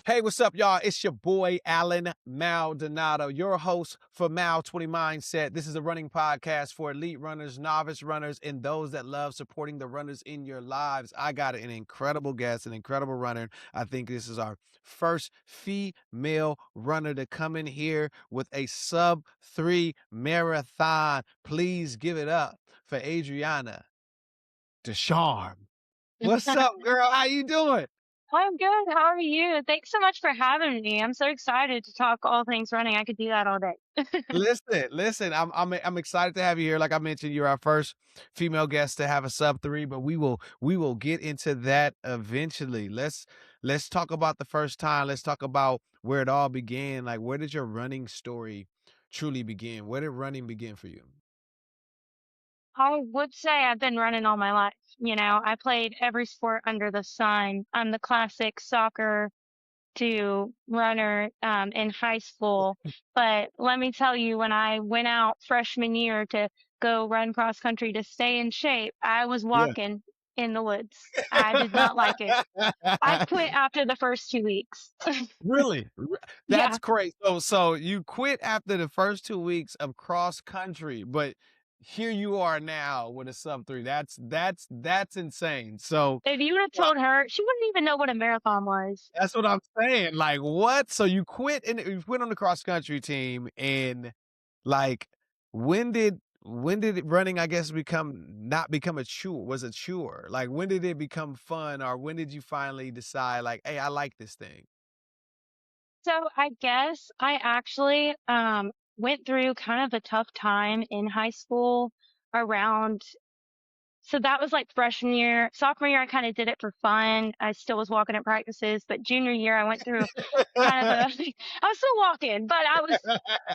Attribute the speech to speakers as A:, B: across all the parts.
A: Hey, what's up, y'all? It's your boy, Allen Maldonado, your host for Mal 20 Mindset. This is a running podcast for elite runners, novice runners, and those that love supporting the runners in your lives. I got an incredible guest, an incredible runner. I think this is our first female runner to come in here with a sub-3 marathon. Please give it up for Adriana Ducharme. What's up, girl? How you doing?
B: I'm good. How are you? Thanks so much for having me. I'm so excited to talk all things running. I could do that all day.
A: Listen, I'm excited to have you here. Like I mentioned, you're our first female guest to have a sub-3, but we will get into that eventually. Let's talk about the first time. Let's talk about where it all began. Like, where did your running story truly begin? Where did running begin for you?
B: I would say I've been running all my life. I played every sport under the sun. I'm the classic soccer to runner in high school. But let me tell you, when I went out freshman year to go run cross country to stay in shape, I was
A: Yeah.
B: walking in the woods. I did not like it. I quit after the first 2 weeks.
A: Really? That's
B: Yeah.
A: crazy. So you quit after the first 2 weeks of cross country, but here you are now with a sub-3. That's insane. So,
B: If you would have
A: well,
B: told her, she wouldn't even know what a marathon was.
A: that's what I'm saying. Like, what? So you quit and you quit on the cross country team and, like, when did it running, I guess, not become a chore was a chore? Like, when did it become fun, or when did you finally decide, like, "Hey, I like this thing?"
B: So I guess I actually went through kind of a tough time in high school around. So that was like freshman year. Sophomore year, I kind of did it for fun. I still was walking at practices, but junior year, I went through kind of a, I was still walking, but I was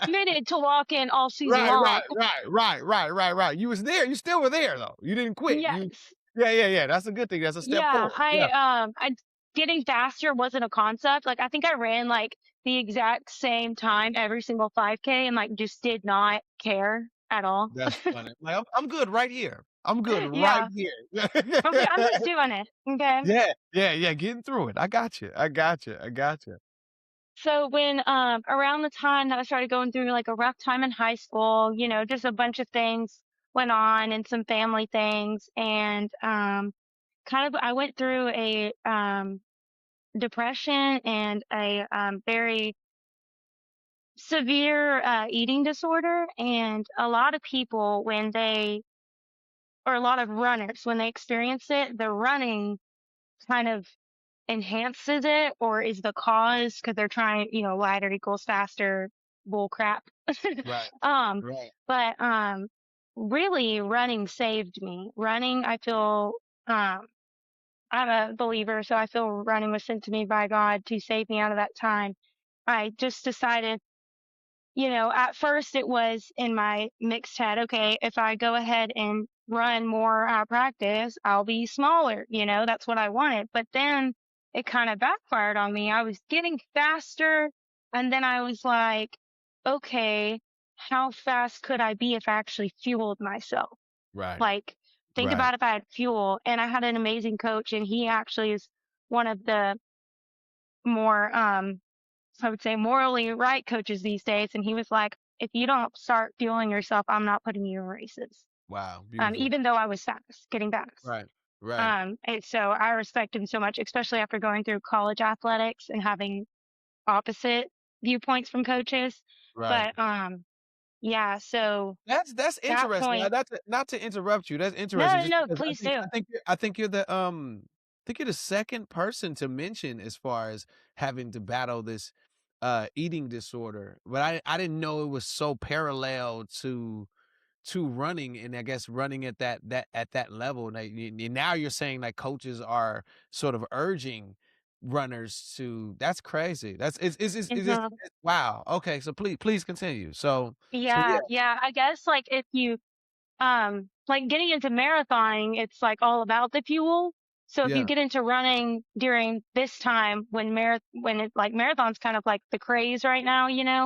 B: committed to walking all season
A: Right,
B: long.
A: right, right. You was there. You still were there though. You didn't quit. You
B: Yes.
A: yeah. That's a good thing. That's a step
B: Yeah,
A: forward. Yeah.
B: I getting faster wasn't a concept. Like I think I ran like the exact same time every single 5K and like just did not care at all.
A: That's funny. Like, I'm good right here. I'm good right
B: Yeah.
A: here.
B: Okay, I'm just doing it. Okay.
A: Yeah, getting through it. I got you.
B: So when around the time that I started going through like a rough time in high school, just a bunch of things went on and some family things and kind of I went through a depression and a very severe eating disorder. And a lot of people, or a lot of runners, when they experience it, the running kind of enhances it or is the cause because they're trying, lighter equals faster bull crap.
A: Right,
B: um,
A: right.
B: but really running saved me. Running, I feel, um, I'm a believer, so I feel running was sent to me by God to save me out of that time. I just decided, at first it was in my mixed head, okay, if I go ahead and run more practice, I'll be smaller, that's what I wanted. But then it kind of backfired on me. I was getting faster, and then I was like, okay, how fast could I be if I actually fueled myself?
A: Right,
B: Like, think
A: right.
B: about if I had fuel. And I had an amazing coach, and he actually is one of the more I would say morally right coaches these days. And he was like, if you don't start fueling yourself, I'm not putting you in races.
A: Wow, beautiful.
B: Even though I was fast, getting fast.
A: Right, right,
B: And so I respect him so much, especially after going through college athletics and having opposite viewpoints from coaches.
A: right.
B: But yeah, so
A: That's
B: that
A: interesting.
B: point,
A: That's not to interrupt you. That's
B: no,
A: interesting
B: no,
A: just
B: no,
A: because
B: please do.
A: I think you're I think you're the second person to mention as far as having to battle this eating disorder. But I didn't know it was so parallel to running, and I guess running at that level. Now you're saying like coaches are sort of urging runners to that's crazy. That's is this
B: Mhm.
A: wow. Okay, so please continue. So yeah.
B: Yeah, yeah. I guess like if you like getting into marathoning, it's like all about the fuel. So if you
A: Yeah.
B: get into running during this time when it like marathon's kind of like the craze right now,
A: Yeah,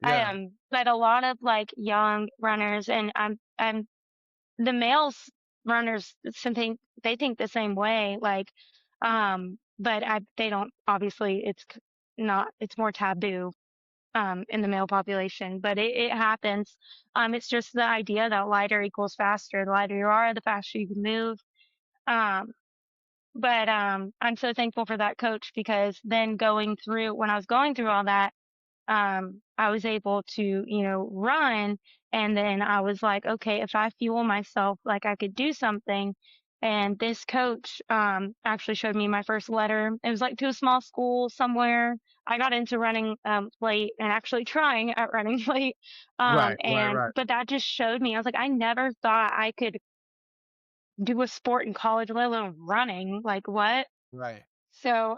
B: I
A: yeah,
B: am, but a lot of like young runners and I'm the males runners something they think the same way, like but they don't obviously not, it's more taboo in the male population, but it happens. It's just the idea that lighter equals faster. The lighter you are, the faster you can move. Um, but I'm so thankful for that coach because then going through when I was going through all that, I was able to, run. And then I was like, okay, if I fuel myself, like I could do something. And this coach, actually showed me my first letter. It was like to a small school somewhere. I got into running, late and actually trying at running late.
A: Right, right, right,
B: But that just showed me, I was like, I never thought I could do a sport in college, let alone running. Like what?
A: right.
B: So,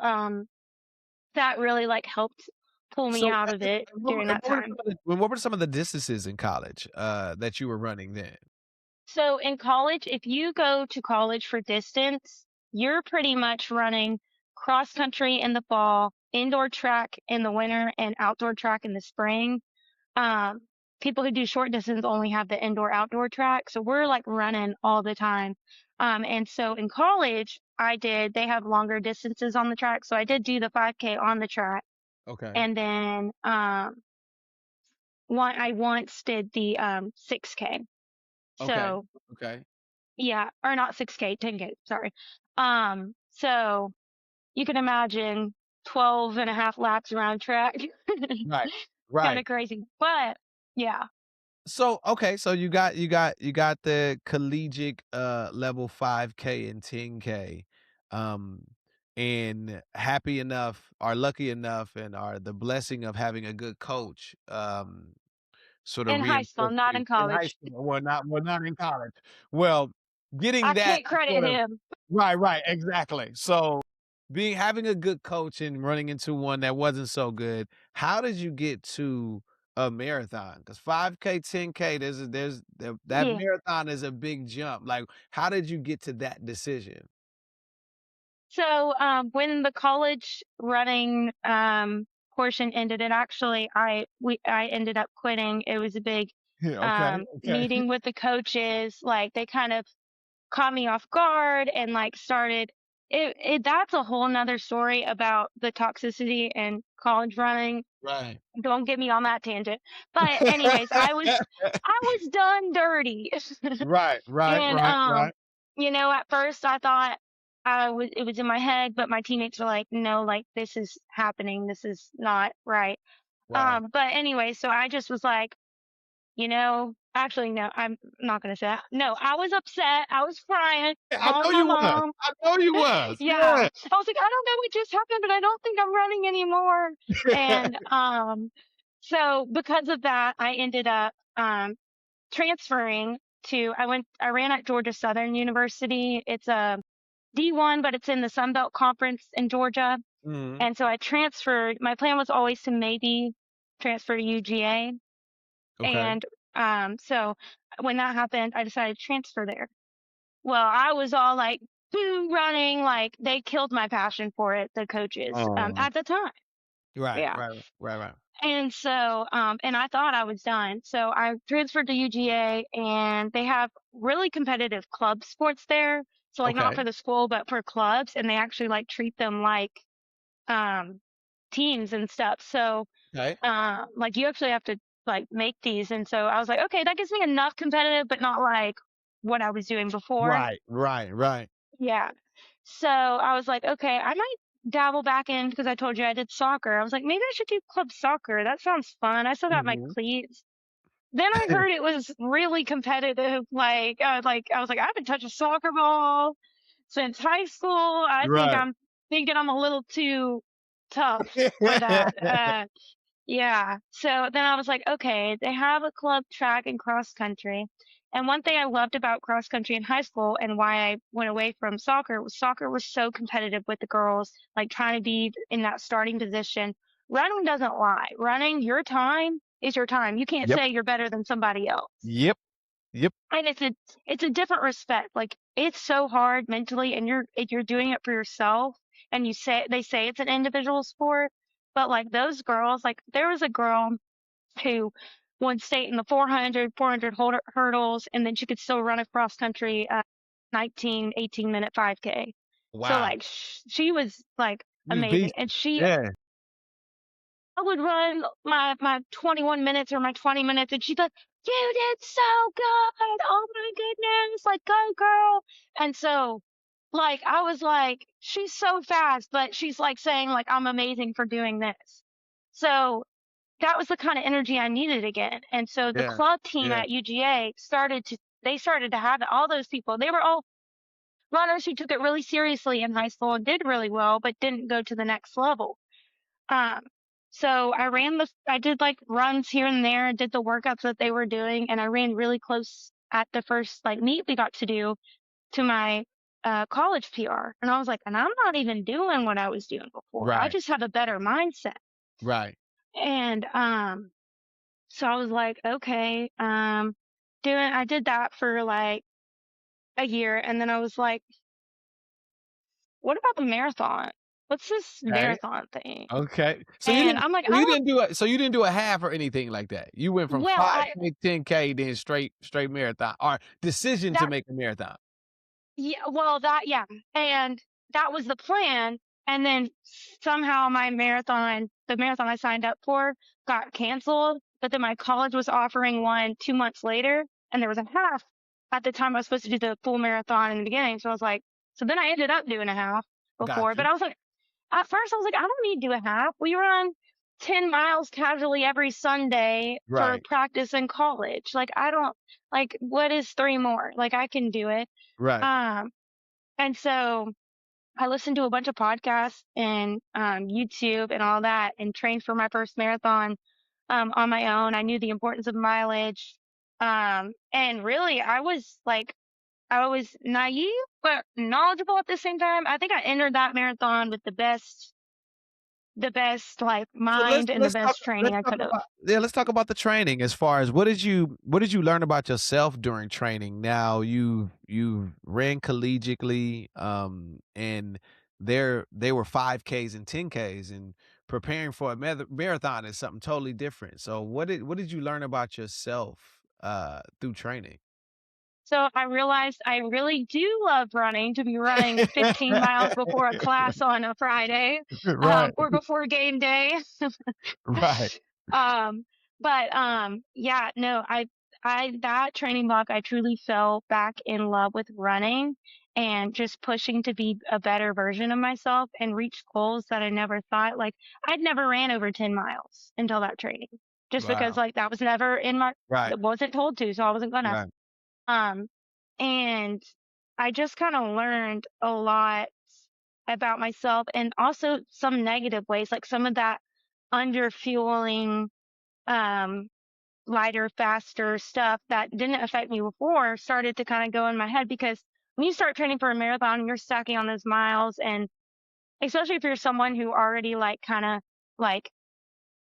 B: that really like helped pull me
A: So,
B: out of it during
A: and
B: that time.
A: what were some of the distances in college, that you were running then?
B: So in college, if you go to college for distance, you're pretty much running cross country in the fall, indoor track in the winter, and outdoor track in the spring. Um, People who do short distance only have the indoor outdoor track. So we're like running all the time. And so in college, they have longer distances on the track. So I did do the 5K on the track.
A: Okay,
B: And then I once did the 6K.
A: okay,
B: So
A: okay.
B: yeah, or not 6K, 10K, sorry. So you can imagine 12 and a half laps around track.
A: Right,
B: Kind
A: right.
B: of crazy. But yeah.
A: So, okay, so you got the collegiate, level 5K and 10K, um, and happy enough or lucky enough and are the blessing of having a good coach, sort of
B: In high school,
A: reinforce
B: not
A: you
B: in
A: in high
B: college.
A: school, well, not in college. Well, getting
B: I
A: that
B: can't credit
A: sort of
B: him.
A: right, right, exactly. So, having a good coach and running into one that wasn't so good, how did you get to a marathon? Because 5K, 10K, that
B: Yeah.
A: marathon is a big jump. Like, how did you get to that decision?
B: So when the college running portion ended, I ended up quitting. It was a big
A: Yeah, okay, okay.
B: meeting with the coaches. Like they kind of caught me off guard and like started that's a whole nother story about the toxicity and college running.
A: Right.
B: Don't get me on that tangent. But anyways, I was done dirty.
A: Right, right,
B: And
A: right, right.
B: at first I thought it was in my head, but my teammates were like, no, like this is happening. This is not right.
A: Wow.
B: But anyway, so I just was like, actually, no, I'm not going to say that. No, I was upset. I was crying,
A: I know
B: calling my
A: you was.
B: mom.
A: I know you was.
B: Yeah.
A: Yeah.
B: I was like, I don't know what just happened, but I don't think I'm running anymore. And so because of that, I ended up transferring I ran at Georgia Southern University. It's a D1, but it's in the Sun Belt Conference in Georgia.
A: Mhm.
B: And so I transferred. My plan was always to maybe transfer to UGA.
A: Okay.
B: And so when that happened, I decided to transfer there. Well, I was all like, boo, running. Like they killed my passion for it, the coaches,
A: Oh.
B: at the time.
A: Right,
B: Yeah.
A: right, right, right.
B: And so, and I thought I was done. So I transferred to UGA and they have really competitive club sports there. So like not
A: Okay,
B: for the school, but for clubs. And they actually like treat them like, um, teams and stuff. So,
A: okay.
B: like you actually have to like make these. And so I was like, okay, that gives me enough competitive, but not like what I was doing before.
A: Right, right, right.
B: Yeah. So I was like, okay, I might dabble back in because I told you I did soccer. I was like, maybe I should do club soccer. That sounds fun. I still got my
A: Mhm.
B: cleats. Then I heard it was really competitive. I was like, I haven't touched a soccer ball since high school. I think
A: Right.
B: I'm thinking I'm a little too tough for that. Yeah. So then I was like, okay, they have a club track and cross country. And one thing I loved about cross country in high school and why I went away from soccer was so competitive with the girls, like trying to be in that starting position. Running doesn't lie. Running, your time is your time. You can't
A: Yep,
B: say you're better than somebody else.
A: yep, yep,
B: And it's a different respect. Like it's so hard mentally and you're doing it for yourself and they say it's an individual sport, but like those girls, like there was a girl who won state in the 400 hurdles and then she could still run across country 18-minute 5K. So
A: wow.
B: like she was like
A: You was
B: amazing
A: beast.
B: and she
A: Yeah.
B: I would run my 21 minutes or my 20 minutes, and she'd be like, "You did so good! Oh my goodness! Like, go girl!" And so, like, I was like, "She's so fast," but she's like saying like I'm amazing for doing this. So that was the kind of energy I needed again. And so the
A: Yeah.
B: club team
A: Yeah.
B: at UGA started to have it. All those people, they were all runners who took it really seriously in high school and did really well, but didn't go to the next level. Um, so I did like runs here and there, did the workouts that they were doing, and I ran really close at the first like meet we got to do to my college PR. And I was like, and I'm not even doing what I was doing before. I
A: Right.
B: just have a better mindset.
A: Right.
B: And so I was like, okay, I did that for like a year, and then I was like, what about the marathon? What's this
A: Okay.
B: marathon thing?
A: Okay.
B: And I'm like,
A: So you didn't do a half or anything like that. You went from
B: well,
A: 5K, 10K, then straight marathon or decision to
B: that
A: make a marathon.
B: Yeah, well, yeah, and that was the plan, and then somehow the marathon I signed up for got canceled, but then my college was offering one 2 months later, and there was a half at the time I was supposed to do the full marathon in the beginning, so I was like so then I ended up doing a half before, but
A: Gotcha.
B: I was like at first I was like, "I don't need to do a half. We run 10 miles casually every Sunday for
A: Right.
B: practice in college. Like, I don't like, what is 3 more? Like, I can do it."
A: Right.
B: Um, and so I listened to a bunch of podcasts and YouTube and all that and trained for my first marathon on my own. I knew the importance of mileage. And really, I was naive, but knowledgeable at the same time. I think I entered that marathon with the best like
A: So
B: mind and the best training
A: let's
B: I
A: talk
B: could have.
A: about yeah, let's talk about the training as far as what did you learn about yourself during training? Now you ran collegiately, and they were 5Ks and 10Ks, and preparing for a marathon is something totally different. So what did you learn about yourself through training?
B: So I realized I really do love running, to be running 15 miles before a class on a Friday,
A: Right,
B: or before game day.
A: right,
B: Um, but yeah, no, that training block, I truly fell back in love with running and just pushing to be a better version of myself and reach goals that I never thought. Like, I'd never ran over 10 miles until that training, just because
A: wow,
B: like that was never in my,
A: right,
B: it wasn't told to, so I wasn't gonna.
A: right,
B: Um, and I just kind of learned a lot about myself and also some negative ways, like some of that under fueling, um, lighter, faster stuff that didn't affect me before started to kind of go in my head because when you start training for a marathon, you're stacking on those miles. And especially if you're someone who already like kind of like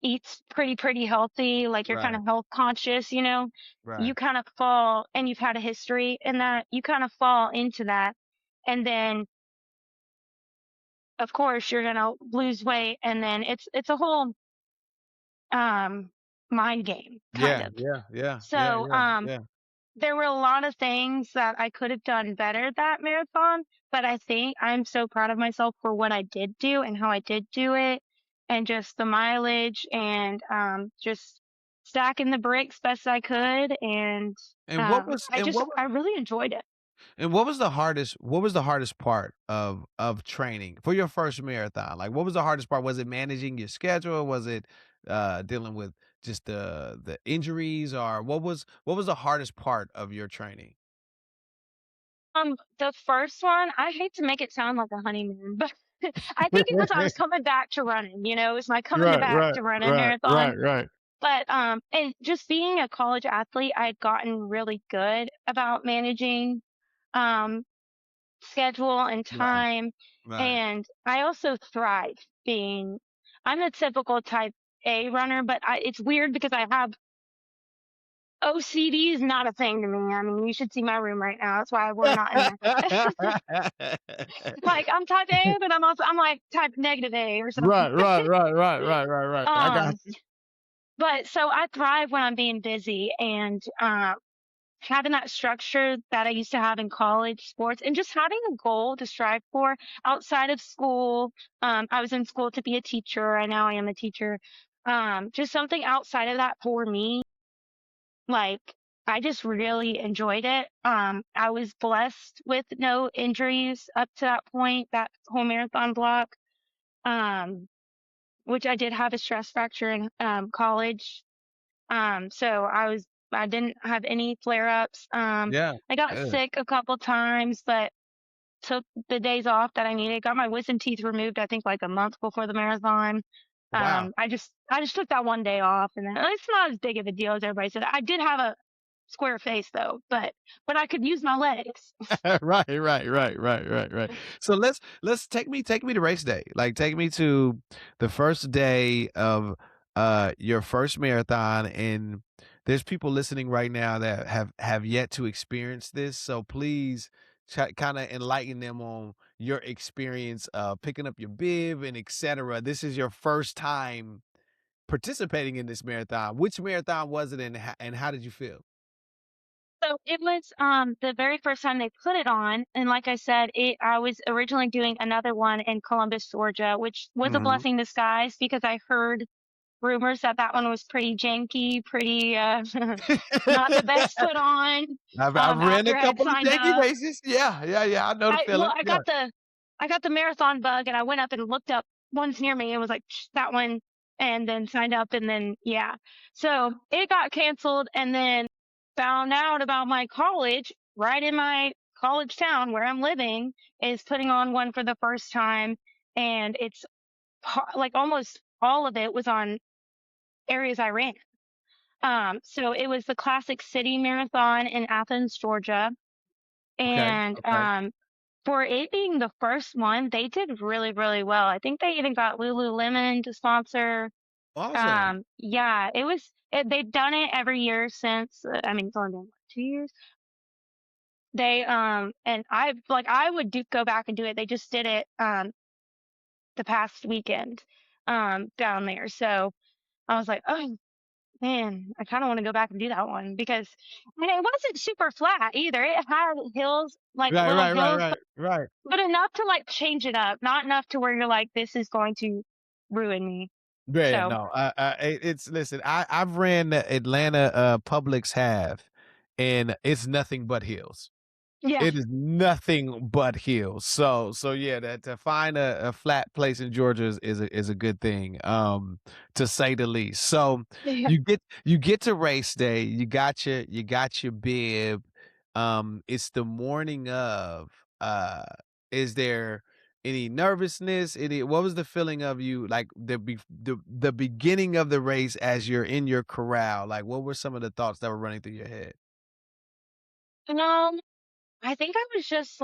B: eats pretty healthy, like you're kind
A: right,
B: of health conscious, you
A: right.
B: kind of fall and you've had a history in that, you kind of fall into that. And then of course you're going to lose weight and then it's a whole um mind game kind
A: Yeah,
B: of.
A: yeah, yeah, yeah,
B: So,
A: yeah, yeah.
B: there were a lot of things that I could have done better that marathon, but I think I'm so proud of myself for what I did do and how I did do it, and just the mileage and just stacking the bricks best I could. And
A: And what was and what
B: I really enjoyed it.
A: And what was the hardest part of training for your first marathon? Like, what was the hardest part? Was it managing your schedule? Was it, dealing with just the injuries? Or what was the hardest part of your training?
B: The first one, I hate to make it sound like a honeymoon, but I think it was I was coming back to running. It was my coming to
A: Right,
B: back
A: right,
B: to run a
A: right,
B: marathon.
A: right, right.
B: But, and just being a college athlete, I'd gotten really good about managing, um, schedule and
A: Right,
B: time.
A: right.
B: And I also thrive I'm a typical type A runner, but it's weird because I have OCD is not a thing to me. I mean, you should see my room right now. That's why we're not in there. Like I'm type A, but I'm like type negative A or something.
A: Right, right, right, right, right, right, right. I got
B: Um,
A: you.
B: but so I thrive when I'm being busy and, having that structure that I used to have in college sports and just having a goal to strive for outside of school. I was in school to be a teacher. I now I am a teacher. Just something outside of that for me. Like, I just really enjoyed it. I was blessed with no injuries up to that point, that whole marathon block. Um, which I did have a stress fracture in college. So I didn't have any flare ups.
A: Yeah.
B: I got
A: Good.
B: sick a couple times, but took the days off that I needed. Got my wisdom teeth removed, I think like a month before the marathon.
A: Wow.
B: I just took that one day off, and then it's not as big of a deal as everybody said. I did have a square face though, but I could use my legs.
A: Right. So let's take me to race day. Like take me to the first day of your first marathon, and there's people listening right now that have yet to experience this. So please kind of enlighten them on your experience of picking up your bib and etc. This is your first time participating in this marathon. Which marathon was it, and how did you feel?
B: So it was the very first time they put it on, and like I said, it I was originally doing another one in Columbus, Georgia, which was a
A: Mhm.
B: blessing in disguise because I heard rumors that that one was pretty janky, pretty not the best put on
A: I've ran a
B: after I had
A: couple of
B: signed
A: janky
B: up.
A: races. Yeah, I know the feeling.
B: I
A: Yeah.
B: got the marathon bug and I went up and looked up ones near me and was like that one and then signed up and then yeah. So it got canceled and then found out about my college right in my college town where I'm living is putting on one for the first time and it's like almost all of it was on areas I ran. So it was the Classic City Marathon in Athens, Georgia.
A: Okay,
B: And
A: okay.
B: for it being the first one, they did really, really well. I think they even got Lululemon to sponsor.
A: Awesome.
B: Yeah, they've done it every year since, I mean, it's only been what, 2 years. And I would go back and do it. They just did it, the past weekend, down there. So I was like, oh man, I kind of want to go back and do that one because, and it wasn't super flat either. It had hills, like
A: Right,
B: little
A: right, right,
B: hills,
A: right, right.
B: but enough to, like, change it up, not enough to where you're like, "This is going to ruin me."
A: Yeah,
B: So,
A: no, it's listen, I've ran the Atlanta, Publix half, and it's nothing but hills.
B: yeah.
A: It is nothing but hills. So yeah, that to find a flat place in Georgia is a good thing, to say the least. So
B: Yeah.
A: you get to race day, you got your bib. It's the morning of. Is there any nervousness? Any what was the feeling of you like the beginning of the race as you're in your corral? Like what were some of the thoughts that were running through your head?
B: Um, I think I was just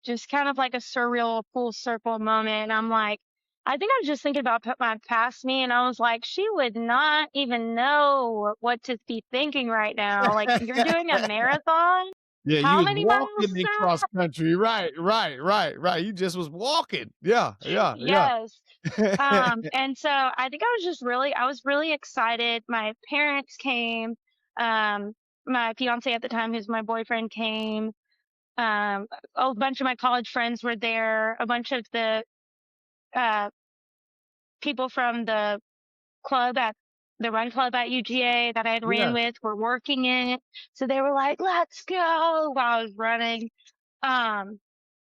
B: just kind of like a surreal full circle moment, I'm like I think I was just thinking about my past me, and I was like, "She would not even know what to be thinking right now, like, you're doing a marathon?
A: Yeah, you
B: How
A: was
B: many miles
A: walking
B: is
A: in
B: that?"
A: cross country. Right. You just was walking. Yeah.
B: Yes. And so I was really excited. My parents came. Um, my fiance at the time, who's my boyfriend, came. Um, a bunch of my college friends were there. A bunch of the uh, people from club at the run club at UGA that I had ran
A: Yeah.
B: with were working in it. So they were like, "Let's go!" while I was running. Um,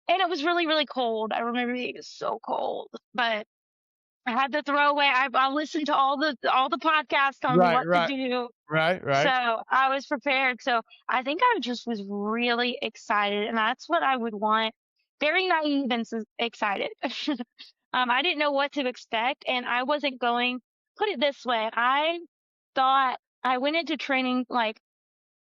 B: and it was really, really cold. I remember being so cold, but I had to throw away. I listened to all the podcasts on
A: Right,
B: what to
A: right,
B: do, so
A: right.
B: I was prepared. So I think I just was really excited, and that's what I would want. Very naive and excited. I didn't know what to expect, and I wasn't going. Put it this way, I thought I went into training like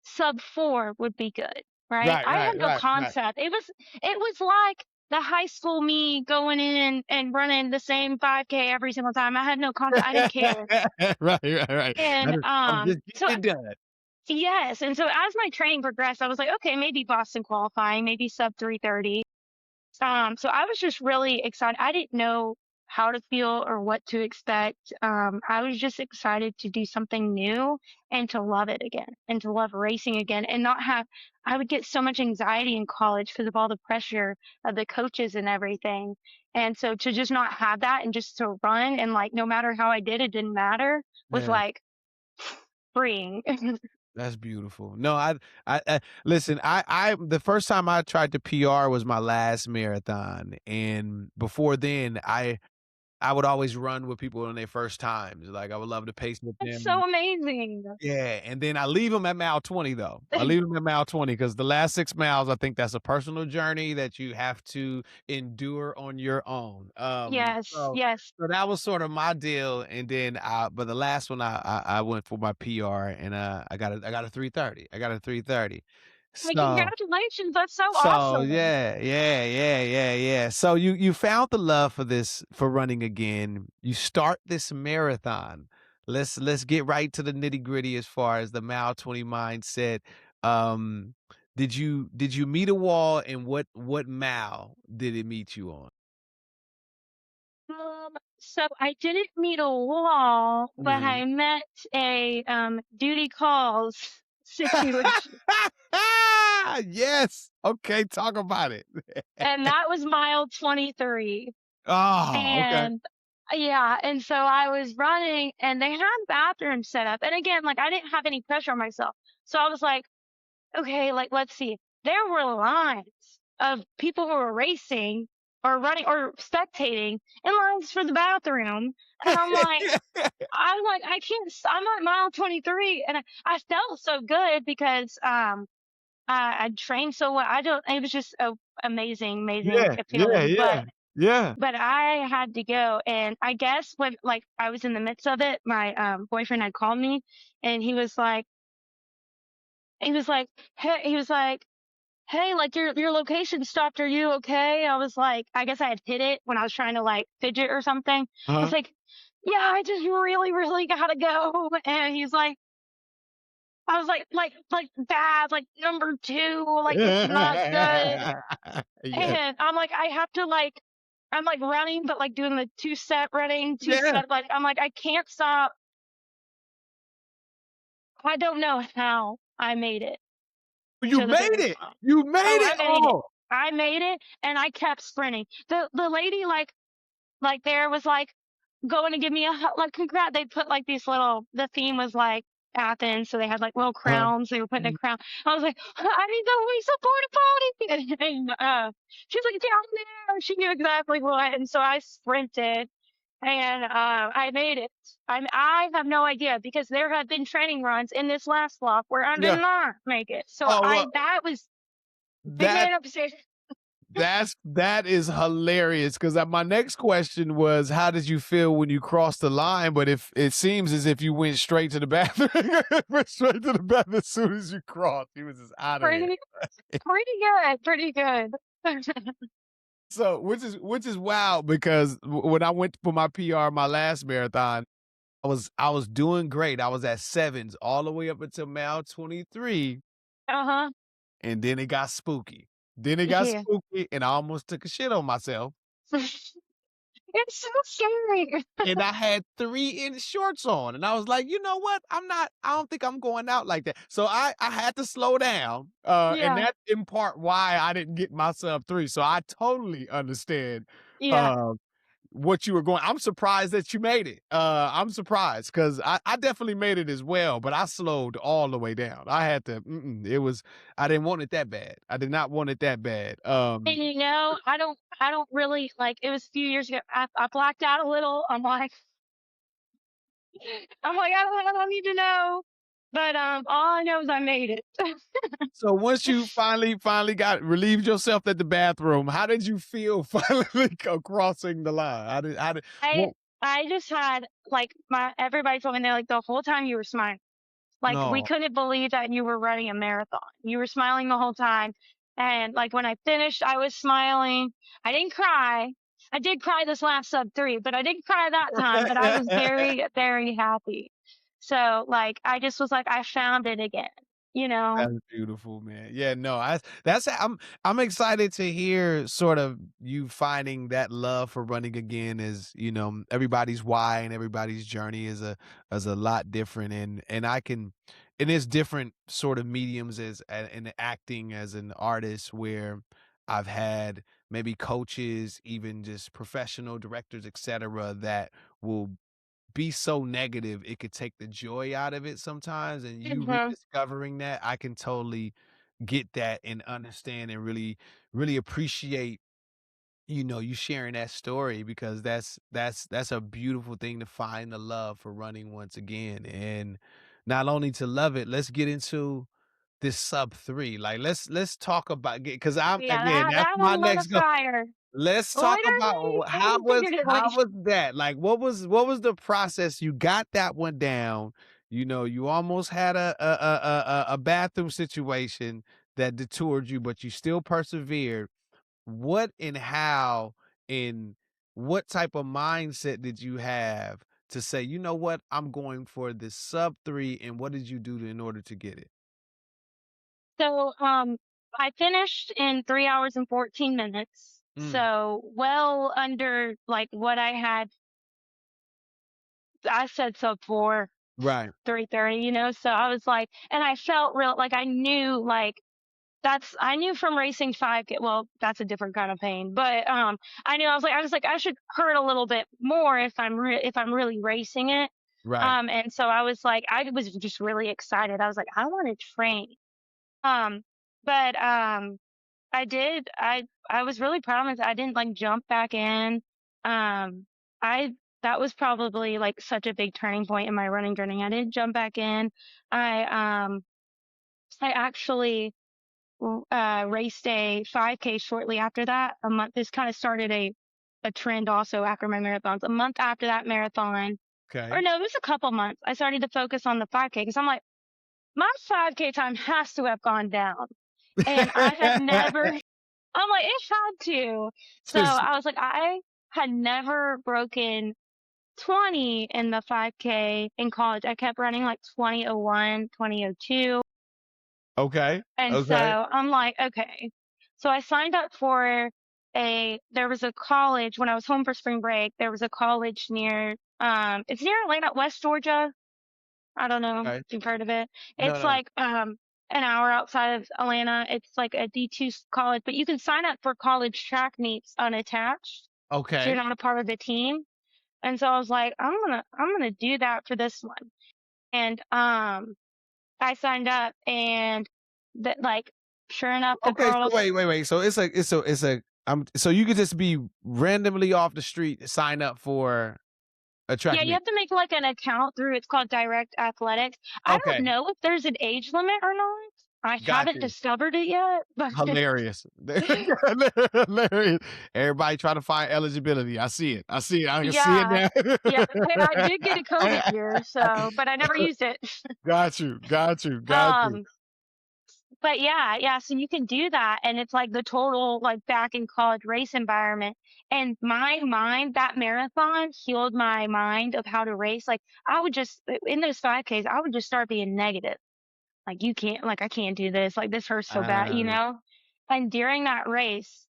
B: sub 4 would be good, right?
A: Right,
B: I
A: right,
B: had no
A: right, right.
B: concept. It was like the high school me going in and running the same 5K every single time. I had no concept. I didn't care.
A: Right.
B: And
A: I'm just
B: so
A: getting it done.
B: yes, and so as my training progressed, I was like, okay, maybe Boston qualifying, maybe sub 3:30. So I was just really excited. I didn't know. how to feel or what to expect. I was just excited to do something new and to love it again and to love racing again and not have, I would get so much anxiety in college because of all the pressure of the coaches and everything. And so to just not have that and just to run and like no matter how I did, it didn't matter was
A: Yeah.
B: like freeing.
A: That's beautiful. No, I listen. The first time I tried to PR was my last marathon, and before then, I would always run with people on their first times. Like I would love to pace with
B: That's
A: them.
B: so amazing.
A: Yeah, and then I leave them at mile 20 though. I leave them at mile 20 because the last 6 miles, I think that's a personal journey that you have to endure on your own.
B: Yes,
A: So
B: yes.
A: so that was sort of my deal, and then, but the last one I went for my PR and, I got a 3:30. I got a 3:30.
B: Like,
A: So
B: congratulations. That's so
A: so
B: awesome.
A: yeah. So you found the love for this for running again. You start this marathon. Let's get right to the nitty-gritty as far as the mile 20 mindset. Um, did you meet a wall, and what mile did it meet you on?
B: So I didn't meet a wall, but
A: Mhm.
B: I met a duty calls situation.
A: Yes. Okay, talk about it.
B: And that was mile 23.
A: Oh, okay.
B: And yeah, and so I was running and they had bathrooms set up. And again, like I didn't have any pressure on myself. So I was like, okay, like let's see. There were lines of people who were racing or running or spectating in lines for the bathroom. And I can't, I'm at mile 23 and I felt so good because, I trained so well. I don't, it was just a amazing, amazing
A: Yeah, yeah,
B: feeling,
A: yeah, yeah.
B: but I had to go. And I guess when like I was in the midst of it, my, boyfriend had called me and he was like, hey, he was like, hey, like your location stopped. Are you okay? I was like, I guess I had hit it when I was trying to like fidget or something. I was
A: Uh-huh.
B: like, yeah, I just really, really gotta go. And he's like, I was like bad, like number two, like it's not good.
A: Yes.
B: And I'm like, I have to like, I'm like running, but like doing the two-step running,
A: Yeah.
B: two-step, like I'm like, I can't stop. I don't know how I made it
A: You
B: to the
A: made
B: finish
A: it.
B: line.
A: You made
B: Oh,
A: it.
B: I made it.
A: Oh.
B: I made it and I kept sprinting. The lady like there was like going to give me a like congrats. They put like these little. The theme was like Athens, so they had like little
A: Uh-huh.
B: crowns. They were putting a
A: Mhm.
B: crown. I was like, I need the we support a party, and she was like down there. She knew exactly what, and so I sprinted and I made it. I have no idea because there have been training runs in this last block where I did
A: Yeah.
B: not make it. So
A: Oh,
B: I
A: well,
B: that was big
A: that
B: man upstairs.
A: that is hilarious. Because my next question was, how did you feel when you crossed the line? But if it seems as if you went straight to the bathroom, went straight to the bathroom as soon as you crossed, you was just out of there.
B: Pretty pretty good, pretty good.
A: So, which is wild because when I went for my PR, my last marathon, I was doing great. I was at sevens all the way up until mile 23,
B: Uh-huh.
A: and then it got spooky. Then it got
B: Yeah.
A: spooky, and I almost took a shit on myself.
B: It's so scary.
A: And I had 3-inch shorts on, and I was like, "You know what? I don't think I'm going out like that." So I had to slow down, and
B: Yeah,
A: that's in part why I didn't get myself 3. So I totally understand,
B: yeah.
A: uh, what you were going. I'm surprised that you made it. I'm surprised because I definitely made it as well, but I slowed all the way down. I had to, it was, I didn't want it that bad. I did not want it that bad.
B: And, I don't really like, it was a few years ago, I blacked out a little. I don't need to know. But, all I know is I made it.
A: So once you finally got relieved yourself at the bathroom, how did you feel finally crossing the line? How did
B: I
A: what
B: I just had, like, my everybody told me, they're like, "The whole time you were smiling." Like, we
A: no.
B: couldn't believe that you were running a marathon. You were smiling the whole time. And like when I finished, I was smiling. I didn't cry. I did cry this last sub three, but I didn't cry that time. But I was very, very happy. So like I just was like, I found it again. you know?
A: That's beautiful, man. Yeah, no, that's I'm excited to hear sort of you finding that love for running again is, everybody's why and everybody's journey is a lot different and I can and it's different sort of mediums in acting as an artist where I've had maybe coaches, even just professional directors, etc., that will be so negative, it could take the joy out of it sometimes, and you
B: Mhm.
A: rediscovering that, I can totally get that and understand and really, really appreciate, you sharing that story because that's a beautiful thing to find the love for running once again, and not only to love it, let's get into this sub 3, like, let's talk about because I'm
B: Yeah,
A: again, that's
B: that
A: my
B: one lit a
A: next go.
B: fire.
A: Let's talk about
B: Literally
A: how
B: and
A: was how
B: figuratively.
A: was that? Like, what was the process? You got that one down, you almost had a bathroom situation that detoured you, but you still persevered. What and how and what type of mindset did you have to say, "You know what? I'm going for this sub 3," and what did you do in order to get it?
B: So, I finished in 3 hours and 14 minutes,
A: Mm,
B: so well under, like, what I said sub 4,
A: right,
B: 3:30, so I was like and I felt real like, I knew, like, I knew from racing 5K well, that's a different kind of pain, but, I knew I was like, "I should hurt a little bit more if I'm really racing it."
A: right,
B: And so I was just really excited. I was like, "I wanna train." Um, but, I was really proud of myself. I didn't, like, jump back in. Um, I that was probably, like, such a big turning point in my running journey. I didn't jump back in. I, I actually raced a 5K shortly after that. A month. This kind of started a trend also after my marathons. A month after that marathon, or
A: okay.
B: no, it was a couple months. I started to focus on the 5K because I'm like, my 5K time has to have gone down, and I had never. I'm like, it had to. So
A: Just
B: I was like, I had never broken 20 in the 5K in college. I kept running like 20:01, 20:02.
A: okay,
B: And so
A: okay,
B: I'm like, okay. So I signed up for there was a college when I was home for spring break. There was a college it's near Atlanta, West Georgia. I don't know
A: okay.
B: if you've heard of it.
A: No,
B: It's
A: no.
B: like an hour outside of Atlanta. It's like a D2 college, but you can sign up for college track meets unattached. So you're
A: Okay.
B: not a part of the team. And so I was like, I'm gonna do that for this one. And I signed up and that like sure enough the
A: Okay, so
B: girls
A: wait. So so you could just be randomly off the street, sign up for a track
B: yeah, you
A: meet.
B: have to make like an account through it's called Direct Athletics. I don't
A: Okay,
B: know if there's an age limit or not. I
A: got
B: haven't
A: you.
B: discovered it yet, but
A: Hilarious. Hilarious. Everybody trying to find eligibility. I see it. I see it. I can see it
B: yeah.
A: now.
B: Yeah, and I did get a COVID year, so but I never used it.
A: Got you. Got you. Got you.
B: Um, but yeah, so you can do that, and it's like the total like back in college race environment. And my mind, that marathon healed my mind of how to race. Like I would just in those 5Ks, I would just start being negative. Like you can't, like I can't do this. Like this hurts so bad,
A: Uh,
B: And during that race,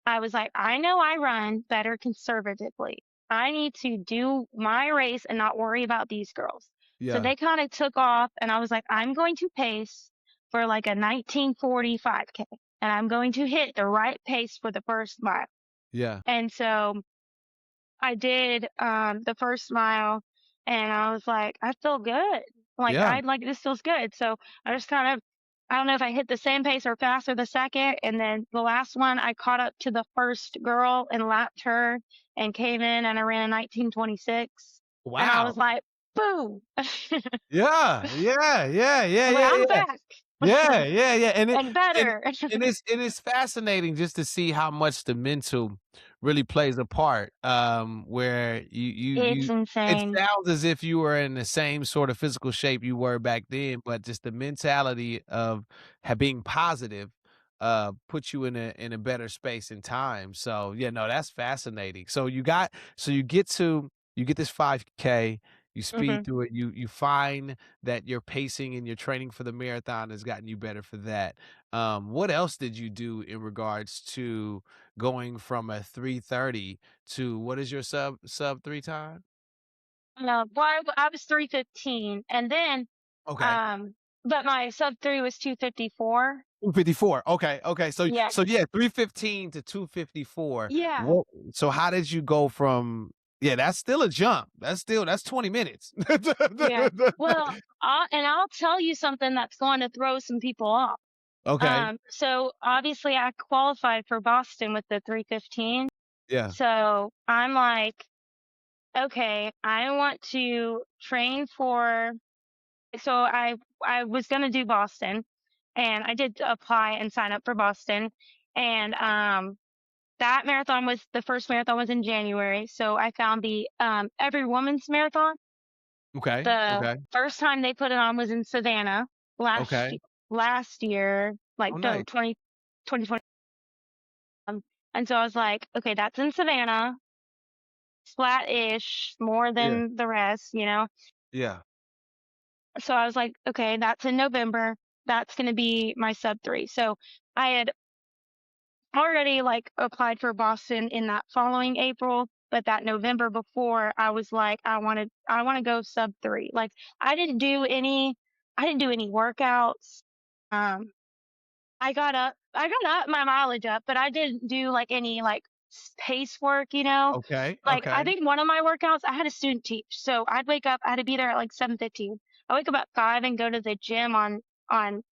B: I was like, I know I run better conservatively. I need to do my race and not worry about these girls. So
A: yeah.
B: they kind of took off, and I was like, I'm going to pace for like a 19:45K, and I'm going to hit the right pace for the first mile.
A: Yeah.
B: And so I did the first mile, and I was like, I feel good. Like
A: Yeah.
B: I like this feels good. So I just kind of I don't know if I hit the same pace or faster the second, and then the last one I caught up to the first girl and lapped her and came in and I ran a 19:26, and I was
A: Wow.
B: like, boom.
A: Yeah. Yeah. Yeah. Yeah.
B: I'm like,
A: Yeah.
B: I'm
A: Yeah.
B: back
A: Yeah, and it
B: and
A: and
B: better.
A: it's fascinating just to see how much the mental really plays a part, where
B: It's
A: it
B: insane.
A: sounds as if you were in the same sort of physical shape you were back then, but just the mentality of being positive, puts you in a better space and time, so, yeah, no, that's fascinating. So you get this 5K, you speed
B: Mhm.
A: through it, you find that your pacing and your training for the marathon has gotten you better for that. What else did you do in regards to going from a 3:30 to what is your sub 3 time?
B: Well, I was 3:15, and then,
A: Okay.
B: um, but my sub 3 was 2:54.
A: 254. Okay, okay. So
B: Yeah.
A: so yeah, 3:15 to 2:54.
B: Yeah.
A: What so how did you go from yeah, that's still a jump. That's 20 minutes.
B: Yeah. Well, I'll tell you something that's going to throw some people off.
A: Okay.
B: So obviously I qualified for Boston with the 3:15.
A: Yeah.
B: So I'm like, okay, I want to train for so I was going to do Boston, and I did apply and sign up for Boston, and that marathon was the first marathon was in January. So I found the Every Woman's Marathon.
A: Okay.
B: The
A: Okay.
B: first time they put it on was in Savannah
A: Okay.
B: last year, like
A: Oh,
B: no,
A: nice.
B: 2020. And so I was like, okay, that's in Savannah, flat-ish, more
A: Yeah.
B: than the rest, you know?
A: Yeah.
B: So I was like, okay, that's in November. That's going to be my sub 3. So I had already like applied for Boston in that following April, but that November before I was like, I want to go sub 3. Like I didn't do any workouts. Um, I got up my mileage up, but I didn't do like any like pace work, you know?
A: Okay.
B: Like I
A: Okay.
B: think one of my workouts, I had a student teach. So I'd wake up, I had to be there at like 7:15. I wake up at 5 and go to the gym on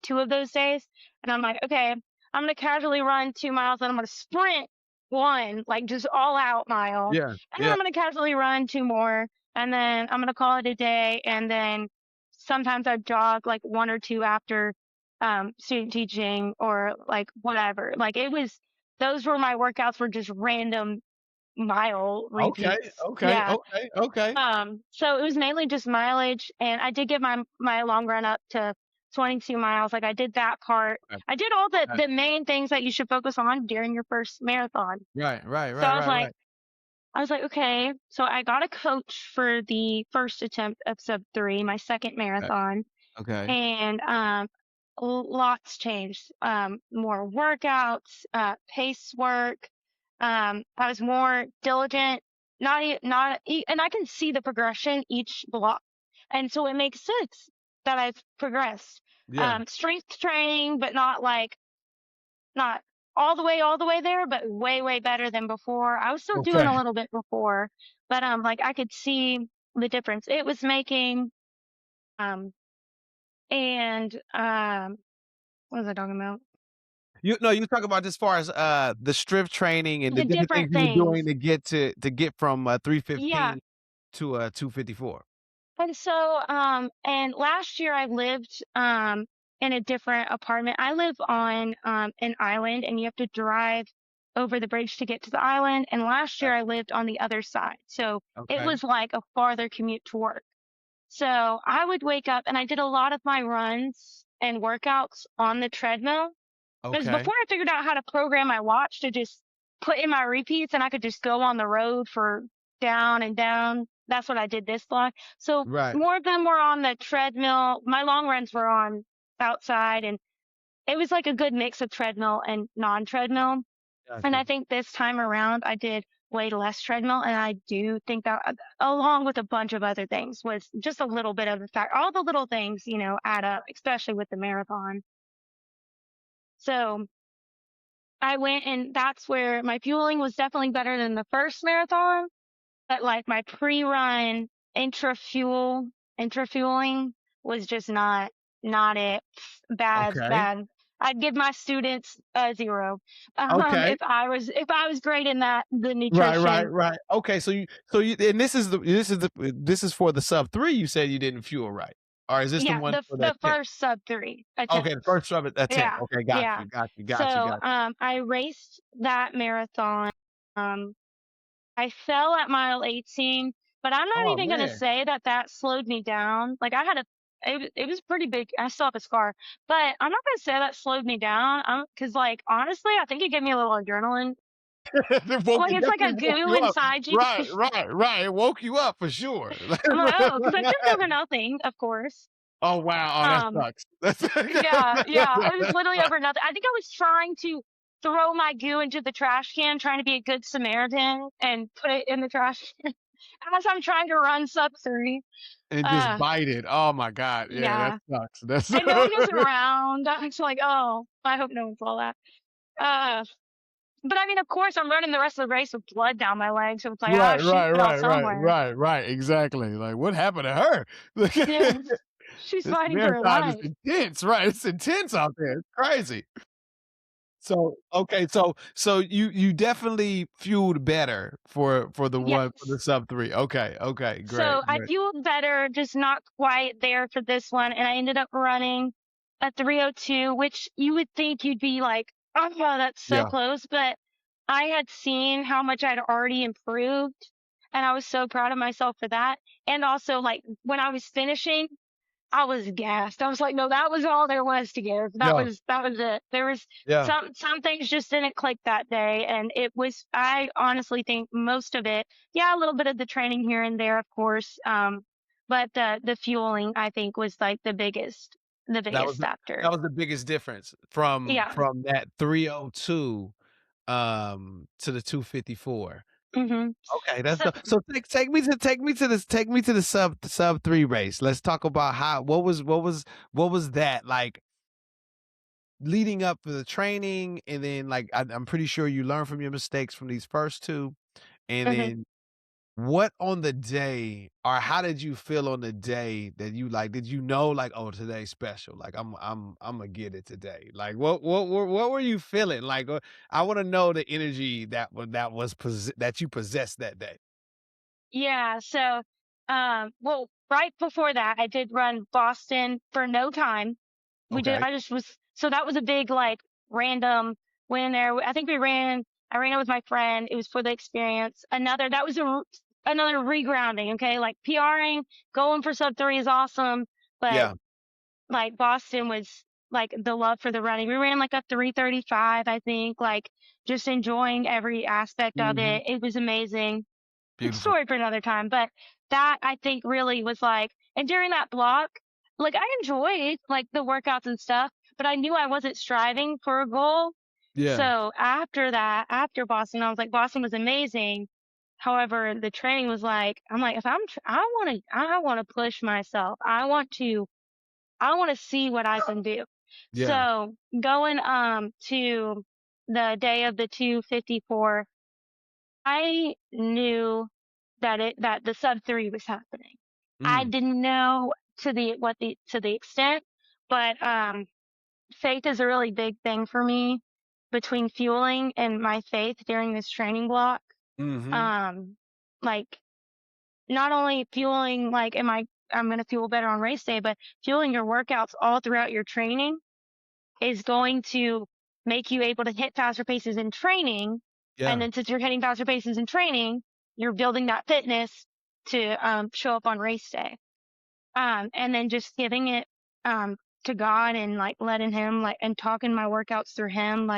B: two of those days. And I'm like, okay, I'm gonna casually run 2 miles and I'm gonna sprint one, like just all out mile.
A: Yeah.
B: And then
A: Yeah.
B: I'm gonna casually run two more. And then I'm gonna call it a day. And then sometimes I'd jog like one or two after student teaching or like whatever. Like it was those were my workouts were just random mile
A: Okay.
B: repeats.
A: Okay.
B: Yeah.
A: Okay. Okay.
B: So it was mainly just mileage, and I did get my long run up to 22 miles. Like I did that part.
A: Okay.
B: I did all
A: Okay.
B: the main things that you should focus on during your first marathon.
A: Right. Right.
B: So
A: Right. Right. Right.
B: I was like, okay. So I got a coach for the first attempt of sub 3, my second
A: Okay.
B: marathon,
A: Okay.
B: and lots changed. More workouts, pace work. I was more diligent. And I can see the progression each block, and so it makes sense that I've progressed.
A: Yeah.
B: Strength training, but not all the way there, but way better than before. I was still doing a
A: Okay.
B: little bit before, but like I could see the difference it was making. Um, and what was I talking about?
A: You no, you talk about as far as, the strength training and the
B: The
A: different things
B: different
A: you were doing
B: things.
A: to get from,
B: Yeah.
A: 315 to, 254.
B: And so, and last year I lived, in a different apartment. I live on, an island and you have to drive over the bridge to get to the island. And last
A: Okay.
B: year I lived on the other side. So it
A: Okay.
B: was like a farther commute to work. So I would wake up and I did a lot of my runs and workouts on the treadmill. Because
A: Okay.
B: before I figured out how to program my watch to just put in my repeats and I could just go on the road for down and down. That's what I did this block. So
A: Right.
B: more of them were on the treadmill. My long runs were on outside, and it was like a good mix of treadmill and non-treadmill. And I
A: Gotcha.
B: think this time around I did way less treadmill, and I do think that along with a bunch of other things was just a little bit of a fact. All the little things, add up, especially with the marathon. So I went, and that's where my fueling was definitely better than the first marathon, but like my pre-run intra fueling was just not it.
A: Okay.
B: Bad. I'd give my students a 0.
A: Okay.
B: If I was great in that, the
A: Right, right,
B: nutrition.
A: right. Okay, so you and this is for the sub 3 you said you didn't fuel right, or is this the
B: Yeah,
A: one for the
B: the
A: 10th?
B: first sub 3
A: Okay, the
B: attempts.
A: first sub at 10th.
B: Yeah.
A: Okay, got
B: Yeah.
A: you, got you,
B: So,
A: got you, got you.
B: I raced that marathon. Um I fell at mile 18, but I'm not
A: Oh,
B: even gonna
A: man.
B: say that that slowed me down. Like it was pretty big. I still have a scar, but I'm not gonna say that slowed me down. Cause like honestly, I think it gave me a little adrenaline.
A: It woke
B: Like,
A: it
B: it's like a
A: definitely woke
B: goo
A: you up.
B: inside you.
A: Right, right, right. It woke you up for sure.
B: I'm like, "Oh," 'cause I tripped over nothing, of course.
A: Oh, wow. Oh, that
B: Um,
A: sucks. That's
B: yeah, yeah, it was
A: that
B: literally
A: sucks.
B: over nothing. I think I was trying to throw my goo into the trash can, trying to be a good Samaritan and put it in the trash can as I'm trying to run sub 3.
A: And just
B: Uh,
A: bite it. Oh my god. Yeah, that
B: yeah,
A: sucks. That's
B: and no one was around. I was like, "Oh, I hope no one saw that." Uh, but I mean, of course, I'm running the rest of the race with blood down my leg, so it's like, "Oh,
A: Right,
B: she
A: right,
B: fell
A: right, right,
B: somewhere."
A: right, right. Exactly. Like, what happened to her?
B: Yeah, she's
A: This
B: fighting for her
A: marathon is
B: life.
A: intense, right? It's intense out there. It's crazy. So, okay, so you definitely fueled better for the one for the
B: Yes.
A: sub 3. Okay, okay,
B: So
A: great,
B: I
A: great.
B: fueled better, just not quite there for this one, and I ended up running a 3:02, which you would think you'd be like, "Oh, that's so
A: Yeah,
B: close," but I had seen how much I'd already improved, and I was so proud of myself for that. And also, like, when I was finishing, I was gassed. I was like, "No, that was all there was to give.
A: yeah,
B: That was it." There was
A: yeah.
B: some things just didn't click that day, and it was I honestly think most of it, yeah, a little bit of the training here and there, of course, but the fueling I think was like the
A: That was
B: biggest
A: the that
B: factor.
A: was the biggest difference
B: Yeah.
A: from that 302, to the 254.
B: Mhm.
A: Okay, that's
B: So
A: the so take me to the sub 3 race. Let's talk about how what was that like leading up for the training, and then, like, I'm pretty sure you learned from your mistakes from these first 2, and
B: mhm.
A: then what on the day or how did you feel on the day that you, like did you know, like, "Oh, today's special, like, Imma get it today." Like, what were you feeling? Like, I wanna know the energy that was that you possessed that day.
B: Yeah, so well, right before that I did run Boston for no time.
A: Okay.
B: I just was so that was a big like random win there. I think I ran it with my friend. It was for the experience. That was another regrounding. Okay. Like PRing, going for sub 3 is awesome. But
A: Yeah.
B: like Boston was like the love for the running. We ran like a 3:35, I think, like just enjoying every aspect of
A: Mhm.
B: it. It was amazing.
A: Beautiful.
B: Story for another time. But that I think really was like, and during that block, like I enjoyed like the workouts and stuff, but I knew I wasn't striving for a goal.
A: Yeah.
B: So after that, after Boston, I was like, Boston was amazing. However, the training was like, I'm like, if I want to push myself. I want to see what I can do.
A: Yeah.
B: So going to the day of the 2:54, I knew that the sub 3 was happening. I
A: Mm.
B: didn't know to the extent, but faith is a really big thing for me between fueling and my faith during this training block.
A: Mhm.
B: Um, like not only fueling like I'm gonna fuel better on race day, but fueling your workouts all throughout your training is going to make you able to hit faster paces in training. And
A: Yeah.
B: then since you're hitting faster paces in training, you're building that fitness to show up on race day. And then just giving it to God and like letting Him like and talking my workouts through Him.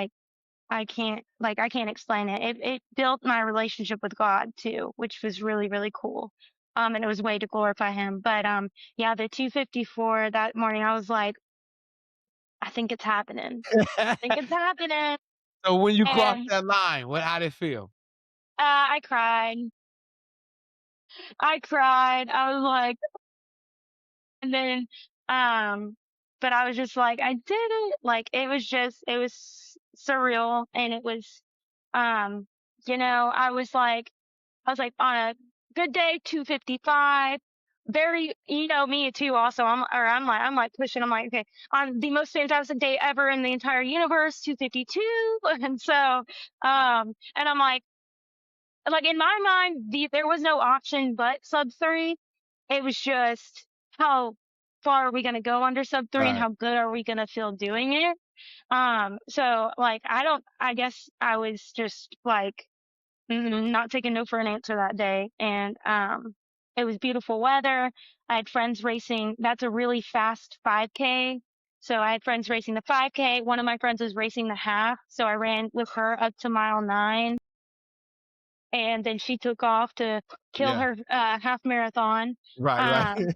B: I can't explain it. It built my relationship with God too, which was really really cool. And it was a way to glorify Him. But yeah, the 2:54 that morning, I was like, I think it's happening. I think it's happening.
A: So when you crossed
B: And
A: that line, how'd it feel?
B: I cried. I cried. I was like, and then, um, but I was just like, I did it. Like, it was surreal. And it was, um, I was like on a good day, 2:55. Very, me too. Also, I'm like pushing. I'm like, okay, on the most fantastic day ever in the entire universe, 2:52. And so, and I'm like in my mind, there was no option but sub 3. It was just how far are we going to go under sub 3 and
A: Right.
B: how good are we going to feel doing it? So like, I guess I was just like, not taking no for an answer that day. And, it was beautiful weather. I had friends racing. That's a really fast 5K. So I had friends racing the 5K. One of my friends was racing the half. So I ran with her up to mile 9. and then she took off to kill
A: Yeah.
B: her half marathon.
A: Right, right.
B: Um,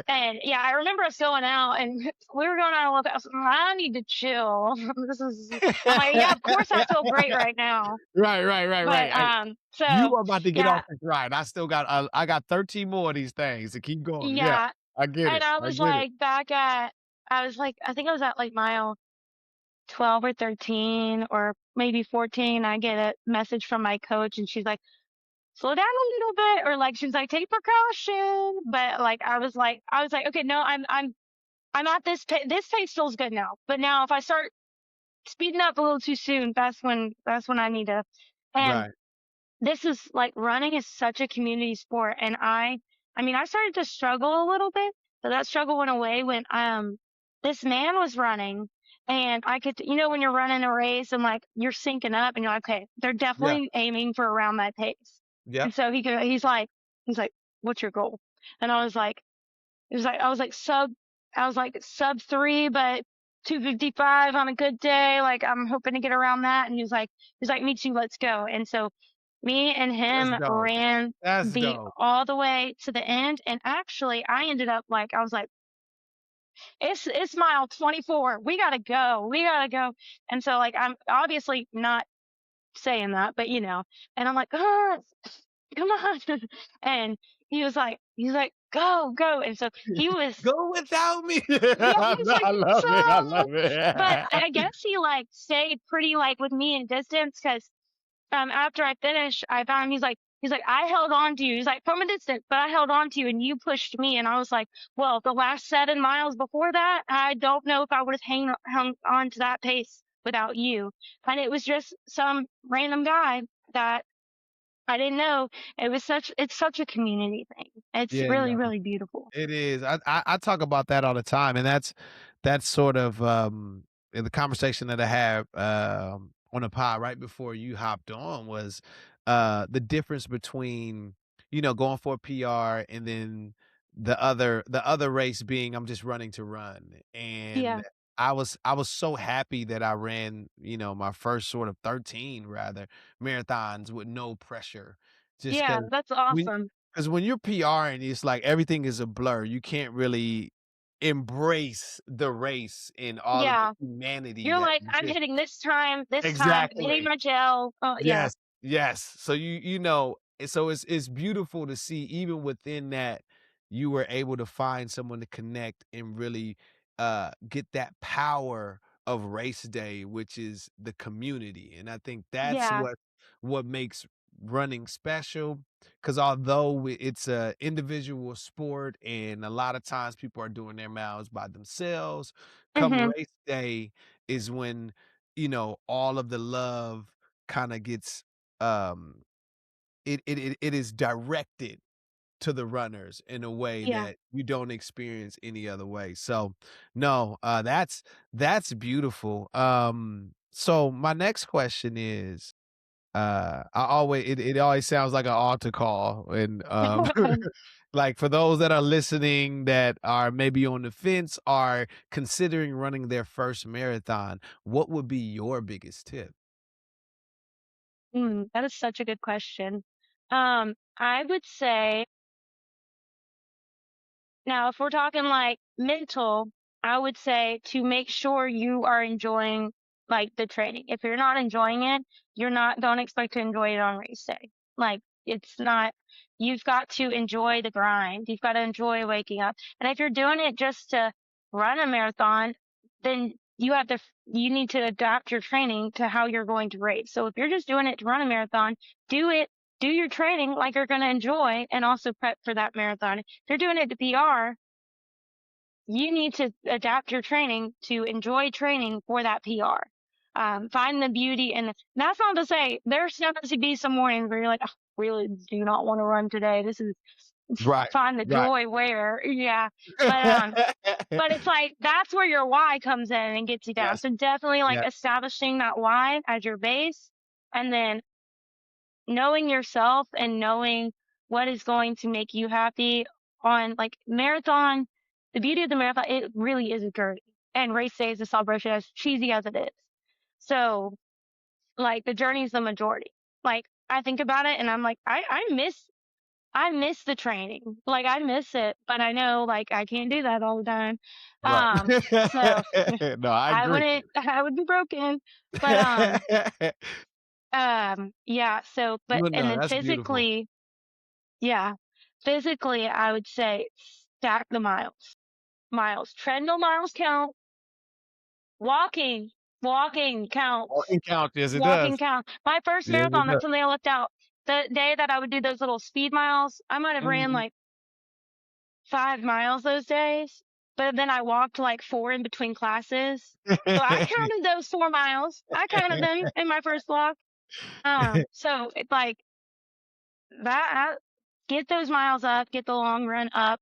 B: and yeah, I remember us going out and we were going out. I was like, I need to chill. This is. I'm like, yeah, of course I feel great right now.
A: Right, right, right,
B: But
A: right. You
B: so
A: are about to get off
B: yeah,
A: this ride. I still got I got 13 more of these things to keep going. Yeah,
B: yeah.
A: I get
B: And
A: it.
B: I
A: I
B: was
A: get it.
B: like back at, I was like, I think I was at like mile 12 or 13 or maybe 14. I get a message from my coach and she's like, slow down a little bit. Or like, she was like, take precaution. But like, I was like, okay, no, I'm at this pace. This pace feels good now. But now if I start speeding up a little too soon, that's when I need to. And
A: Right.
B: this is like running is such a community sport. And I mean, I started to struggle a little bit, but that struggle went away when, this man was running and I could, when you're running a race and like you're syncing up and you're like, okay, they're
A: Yeah.
B: definitely aiming for around my pace.
A: Yep.
B: And so he's like, what's your goal? And I was like, it was like I was like sub 3, but 2:55 on a good day. Like I'm hoping to get around that. And he's like, me too, let's go. And so me and
A: That's
B: him
A: dope.
B: ran
A: That's
B: the
A: dope.
B: all the way to the end. And actually I ended up like, I was like, it's mile 24. We gotta go. We gotta go. And so like I'm obviously not saying that, but and I'm like, oh, come on. And he's like, go, go. And so he was,
A: Go without me.
B: yeah, he was like,
A: I love it. I
B: so,
A: love
B: but
A: it.
B: I guess he like stayed pretty like with me in distance because after I finished, I found he's like, I held on to you. He's like, from a distance, but I held on to you and you pushed me. And I was like, well, the last 7 miles before that, I don't know if I would have hung on to that pace without you. And it was just some random guy that I didn't know. It's such a community thing. It's
A: Yeah,
B: really,
A: no.
B: really beautiful.
A: It is. I talk about that all the time, and that's sort of in the conversation that I had on the pod right before you hopped on was the difference between going for a PR and then the other race being I'm just running to run.
B: Yeah.
A: And I was so happy that I ran my first sort of 13 rather marathons with no pressure, just
B: Yeah, that's awesome.
A: because when you're PRing, it's like everything is a blur. You can't really embrace the race and all of the
B: Yeah.
A: humanity
B: You're
A: that
B: like, I'm
A: exists.
B: hitting this time, I'm hitting
A: Exactly.
B: my gel. Oh, yeah.
A: Yes, yes. So so it's beautiful to see even within that you were able to find someone to connect and really get that power of race day, which is the community. And I think that's
B: Yeah.
A: what makes running special because although it's a individual sport and a lot of times people are doing their miles by themselves, come
B: Mhm.
A: race day is when all of the love kinda gets, um it is directed to the runners in a way
B: Yeah.
A: that you don't experience any other way. So, no, that's beautiful. So my next question is, it always sounds like an altar call and, like, for those that are listening that are maybe on the fence, are considering running their first marathon, what would be your biggest tip?
B: That is such a good question. I would say now, if we're talking like mental, I would say to make sure you are enjoying like the training. If you're not enjoying it, don't expect to enjoy it on race day. Like it's not, you've got to enjoy the grind. You've got to enjoy waking up. And if you're doing it just to run a marathon, then you need to adapt your training to how you're going to race. So if you're just doing it to run a marathon, do your training like you're going to enjoy and also prep for that marathon. If you're doing it to PR, you need to adapt your training to enjoy training for that PR. Find the beauty, and that's not to say there's going to be some mornings where you're like, "Oh, really do not want to run today. This is
A: Right,
B: find the
A: right.
B: joy where, yeah." But it's like that's where your why comes in and gets you down.
A: Yes,
B: So definitely like
A: yeah,
B: establishing that why as your base, and then knowing yourself and knowing what is going to make you happy on like marathon. The beauty of the marathon, it really is a journey, and race day is a celebration, as cheesy as it is. So like the journey is the majority. Like I think about it and I'm like, I miss the training. Like I miss it, but I know like I can't do that all the time.
A: Right.
B: So
A: No, I agree.
B: I would be broken. But yeah, so but
A: Well,
B: and
A: no,
B: then
A: that's beautiful.
B: physically, yeah. Physically I would say stack the miles. Miles. Treadmill miles count. Walking. Walking counts.
A: Walking counts, yes, it
B: Walking
A: does.
B: counts. My first
A: Yes, it
B: marathon,
A: does.
B: that's something I left out. The day that I would do those little speed miles, I might have ran
A: Mhm.
B: like 5 miles those days, but then I walked like 4 in between classes. So I counted those 4 miles. I counted them in my first walk. So it's like that get those miles up, get the long run up,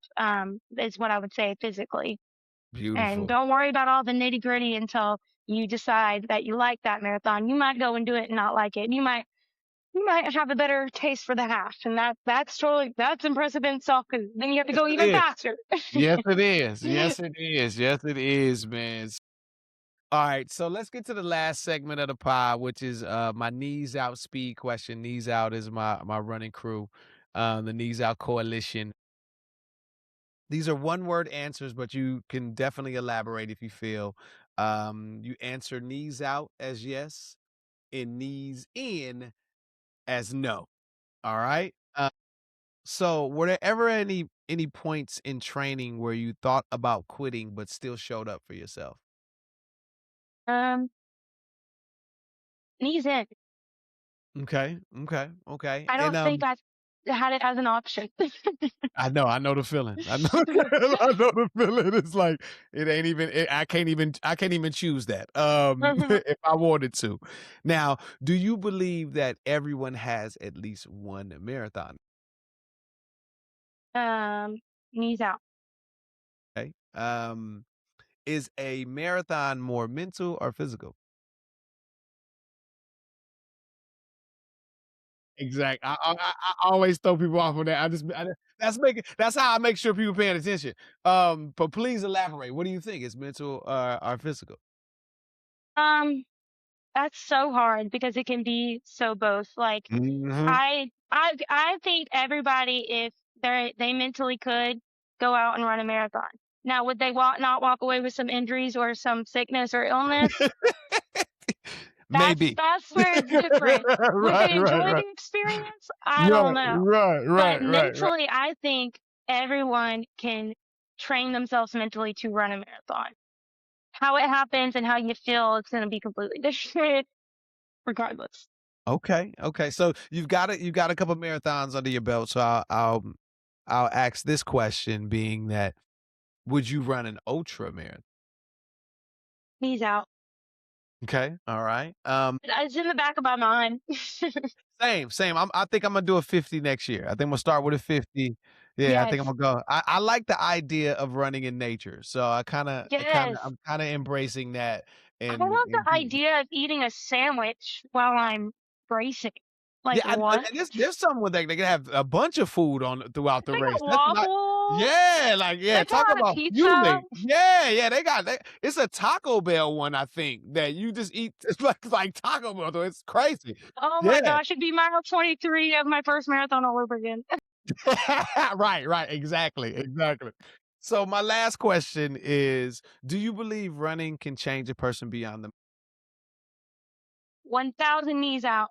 B: is what I would say physically. And
A: Beautiful.
B: don't worry about all the nitty gritty until you decide that you like that marathon. You might go and do it and not like it. You might have a better taste for the half, and that's impressive in itself because then you have to
A: Yes,
B: go
A: it
B: even
A: is.
B: faster.
A: Yes, it is. Yes, it is. Yes, it is, man. Alright, so let's get to the last segment of the pod, which is, my knees out speed question. Knees out is my running crew, the Knees Out Coalition. These are one-word answers, but you can definitely elaborate if you feel. You answer knees out as yes and knees in as no. Alright? So were there ever any points in training where you thought about quitting but still showed up for yourself?
B: um, knees in.
A: Okay, okay, okay,
B: I
A: and,
B: don't think I've had it as an option.
A: I know the feeling. I know I know the feeling. It's like, I can't even choose that, if I wanted to. Now, do you believe that everyone has at least one marathon?
B: um, knees out.
A: Okay, is a marathon more mental or physical? Exact I always throw people off on that. That's how I make sure people paying attention. But please elaborate. What do you think? Is mental or physical?
B: Um, that's so hard because it can be so both. Like
A: Mhm.
B: I think everybody, if they mentally could go out and run a marathon. Now, would they not walk away with some injuries or some sickness or illness?
A: Maybe.
B: That's where it's different. Would
A: Right,
B: they
A: right,
B: enjoy
A: right.
B: the experience? I don't
A: Right,
B: know.
A: right,
B: But
A: right, right, right.
B: mentally, I think everyone can train themselves mentally to run a marathon. How it happens and how you feel, it's going to be completely different regardless.
A: Okay, okay. So you've got a couple marathons under your belt. So I'll ask this question being that would you run an ultra marathon?
B: Knees out.
A: Okay, all right.
B: It's in the back of my mind.
A: Same, same. I think I'm gonna do a 50 next year. I think I'm gonna start with a 50. Yeah, I think I'm
B: Yes.
A: gonna go. I like the idea of running in nature, so
B: Yes.
A: I'm kinda embracing that
B: I love the
A: and be
B: idea of eating a sandwich while I'm racing.
A: yeah,
B: Like,
A: and
B: what?
A: there's some where they can have a bunch of food on throughout the
B: They
A: race.
B: got
A: That's not
B: waffles.
A: yeah, like, yeah,
B: They
A: talk
B: got a
A: about
B: pizza.
A: fueling. Yeah, yeah, they it's a Taco Bell one, I think, that you just eat it's like Taco Bell, though, it's crazy.
B: Oh
A: Yeah.
B: my gosh, it'd be mile 23 of my first marathon all over again.
A: Right, right, exactly, exactly. So my last question is, do you believe running can change a person beyond the
B: 1,000 knees out.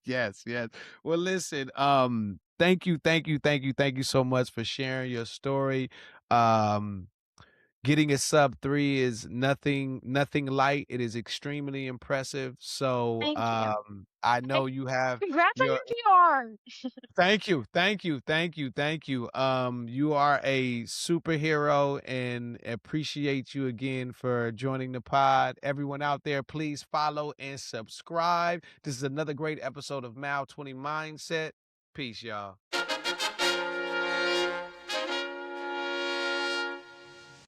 A: Yes, yes. Well, listen, thank you, thank you, thank you, thank you so much for sharing your story. Um, Getting a sub 3 is nothing light. It is extremely impressive. So,
B: Thank you.
A: I
B: Hey,
A: know you have
B: congrats on
A: your
B: your PR.
A: thank you, thank you, thank you, thank you. You are a superhero and appreciate you again for joining the pod. Everyone out there, please follow and subscribe. This is another great episode of Mal 20 Mindset. Peace, y'all.